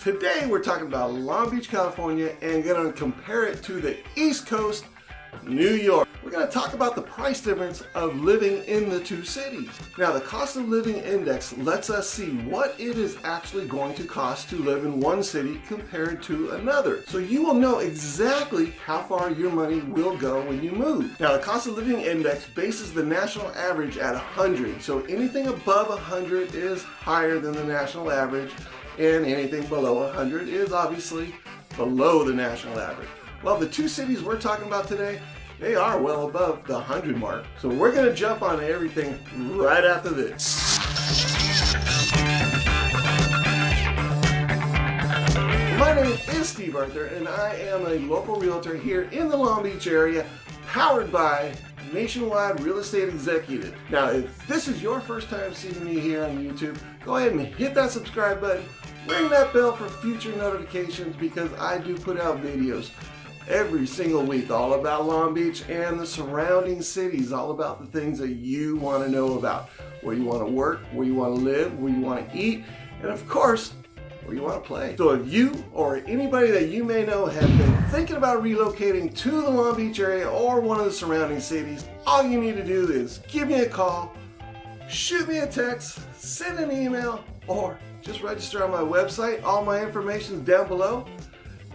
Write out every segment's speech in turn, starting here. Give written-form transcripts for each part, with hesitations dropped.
Today we're talking about Long Beach, California, and going to compare it to the East Coast, New York. We're going to talk about the price difference of living in the two cities. Now, the cost of living index lets us see what it is actually going to cost to live in one city compared to another. So you will know exactly how far your money will go when you move. Now, the cost of living index bases the national average at 100. So anything above 100 is higher than the national average, and anything below 100 is obviously below the national average. Well, the two cities we're talking about today, they are well above the 100 mark. So we're going to jump on everything right after this. My name is Steve Arthur, and I am a local realtor here in the Long Beach area, powered by Nationwide Real Estate Executive. Now, if this is your first time seeing me here on YouTube, go ahead and hit that subscribe button, ring that bell for future notifications, because I do put out videos every single week all about Long Beach and the surrounding cities, all about the things that you want to know about, where you want to work, where you want to live, where you want to eat, and of course, where you want to play. So if you or anybody that you may know has been thinking about relocating to the Long Beach area or one of the surrounding cities, all you need to do is give me a call, shoot me a text, send an email, or just register on my website. All my information is down below,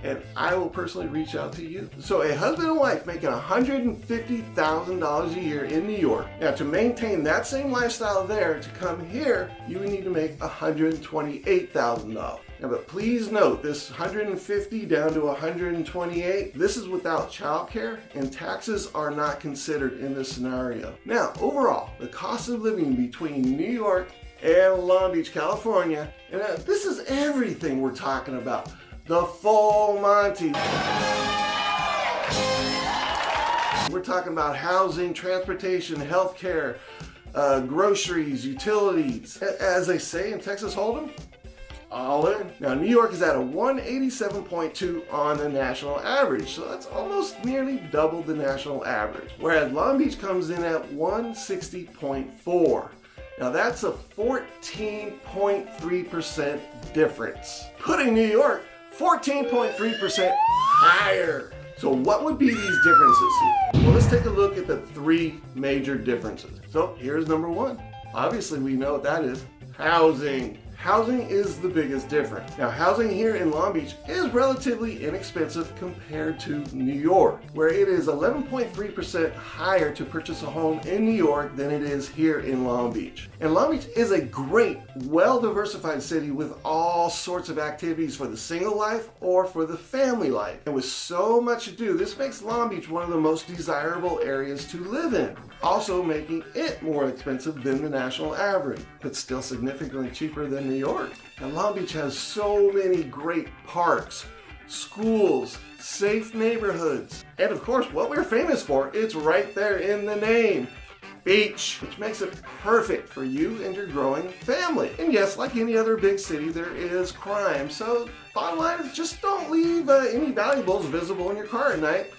and I will personally reach out to you. So a husband and wife making $150,000 a year in New York. Now, to maintain that same lifestyle there, to come here, you would need to make $128,000. Now, but please note, this 150 down to 128, this is without childcare, and taxes are not considered in this scenario. Now, overall, the cost of living between New York and Long Beach, California, and this is everything we're talking about. The full Monty. We're talking about housing, transportation, healthcare, groceries, utilities. As they say in Texas Hold'em, all in. Now, New York is at a 187.2 on the national average, so that's almost nearly double the national average. Whereas Long Beach comes in at 160.4. Now, that's a 14.3% difference, putting New York 14.3% higher. So what would be these differences here? Well, let's take a look at the three major differences. So here's number one. Obviously, we know what that is: housing. Housing is the biggest difference. Now, housing here in Long Beach is relatively inexpensive compared to New York, where it is 11.3% higher to purchase a home in New York than it is here in Long Beach. And Long Beach is a great, well-diversified city with all sorts of activities for the single life or for the family life. And with so much to do, this makes Long Beach one of the most desirable areas to live in, also making it more expensive than the national average, but still significantly cheaper than New York. And Long Beach has so many great parks, schools, safe neighborhoods, and of course, what we're famous for, it's right there in the name: beach, which makes it perfect for you and your growing family. And yes, like any other big city, there is crime. So bottom line is, just don't leave any valuables visible in your car at night.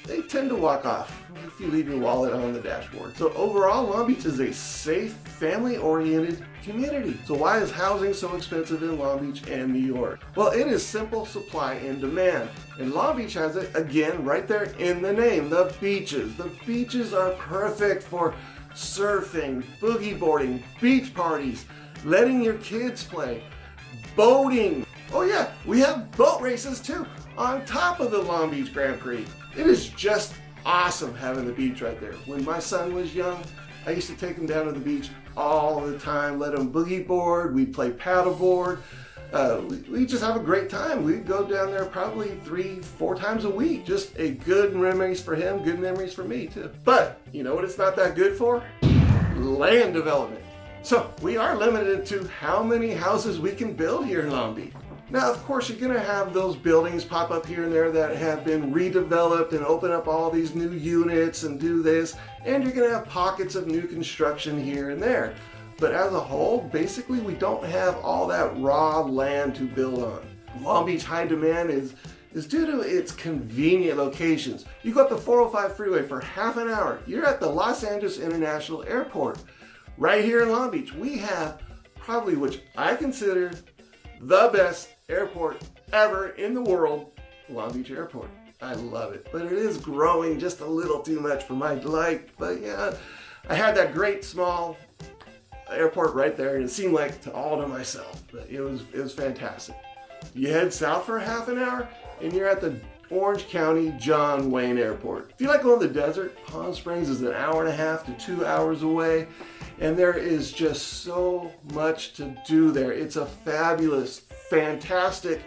They tend to walk off if you leave your wallet on the dashboard. So overall, Long Beach is a safe, family-oriented community. So why is housing so expensive in Long Beach and New York? Well, it is simple supply and demand. And Long Beach has it, again, right there in the name: the beaches. The beaches are perfect for surfing, boogie boarding, beach parties, letting your kids play, boating. Oh yeah, we have boat races too, on top of the Long Beach Grand Prix. It is just awesome having the beach right there. When my son was young, I used to take him down to the beach all the time, let him boogie board, we'd play paddleboard. We just have a great time. We'd go down there probably 3-4 times a week. Just a good memories for him, good memories for me too. But you know what it's not that good for? Land development. So we are limited to how many houses we can build here in Long Beach. Now, of course, you're going to have those buildings pop up here and there that have been redeveloped and open up all these new units and do this, and you're going to have pockets of new construction here and there. But as a whole, basically, we don't have all that raw land to build on. Long Beach high demand is due to its convenient locations. You go up the 405 freeway for half an hour, you're at the Los Angeles International Airport. Right here in Long Beach, we have probably, which I consider the best airport ever in the world, Long Beach Airport. I love it, but it is growing just a little too much for my delight. But yeah, I had that great small airport right there, and it seemed like all to myself, but it was fantastic. You head south for a half an hour, and you're at the Orange County John Wayne Airport. If you like going to the desert, Palm Springs is an hour and a half to 2 hours away, and there is just so much to do there. It's a fabulous, fantastic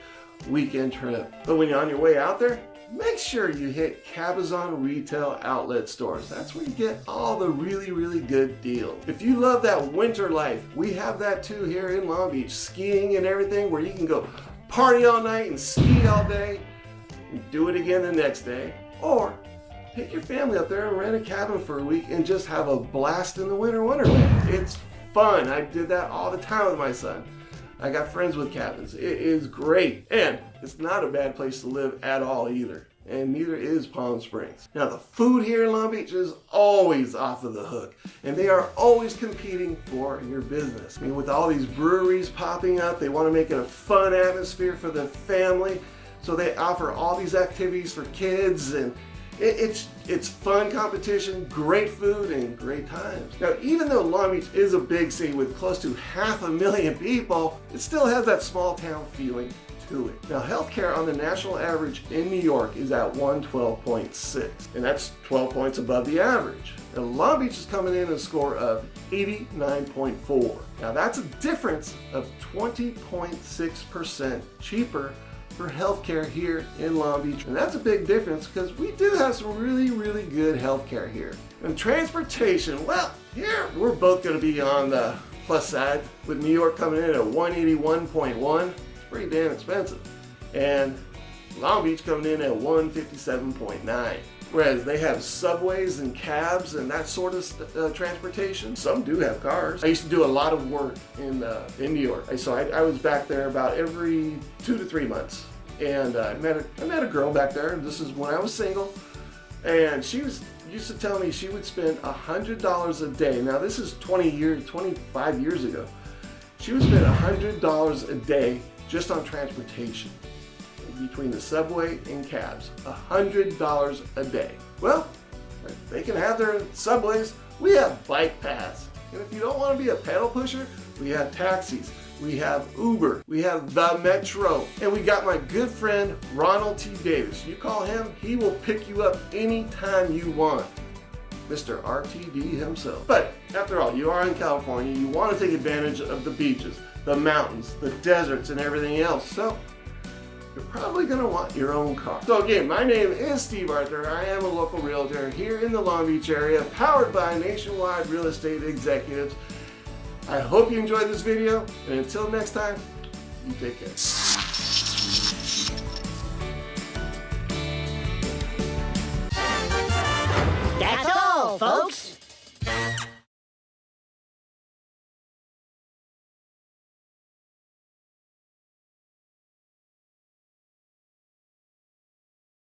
weekend trip. But when you're on your way out there, make sure you hit Cabazon retail outlet stores. That's where you get all the really, really good deals. If you love that winter life, we have that too here in Long Beach. Skiing and everything, where you can go party all night and ski all day and do it again the next day. Or take your family up there and rent a cabin for a week and just have a blast in the winter wonderland. It's fun. I did that all the time with my son. I got friends with cabins. It is great, and it's not a bad place to live at all either, and neither is Palm Springs. Now, the food here in Long Beach is always off of the hook, and they are always competing for your business. I mean, with all these breweries popping up, they want to make it a fun atmosphere for the family, so they offer all these activities for kids, and it's fun competition, great food, and great times. Now, even though Long Beach is a big city with close to 500,000 people, it still has that small town feeling to it. Now, healthcare on the national average in New York is at 112.6, and that's 12 points above the average. Now, Long Beach is coming in a score of 89.4. Now, that's a difference of 20.6% cheaper for healthcare here in Long Beach. And that's a big difference because we do have some really, really good healthcare here. And transportation, well, here we're both going to be on the plus side, with New York coming in at 181.1. It's pretty damn expensive. And Long Beach coming in at 157.9. Whereas they have subways and cabs and that sort of transportation. Some do have cars. I used to do a lot of work in New York. So I was back there about every 2 to 3 months. And I met a girl back there. This is when I was single. And she used to tell me she would spend $100 a day. Now this is 25 years ago. She would spend $100 a day just on transportation, between the subway and cabs. $100 a day. Well, they can have their subways. We have bike paths. And if you don't want to be a pedal pusher, we have taxis. We have Uber. We have the Metro. And we got my good friend, Ronald T. Davis. You call him, he will pick you up anytime you want. Mr. RTD himself. But after all, you are in California. You want to take advantage of the beaches, the mountains, the deserts, and everything else. So you're probably going to want your own car. So again, my name is Steve Arthur. I am a local realtor here in the Long Beach area, powered by Nationwide Real Estate Executives. I hope you enjoyed this video, and until next time, you take care.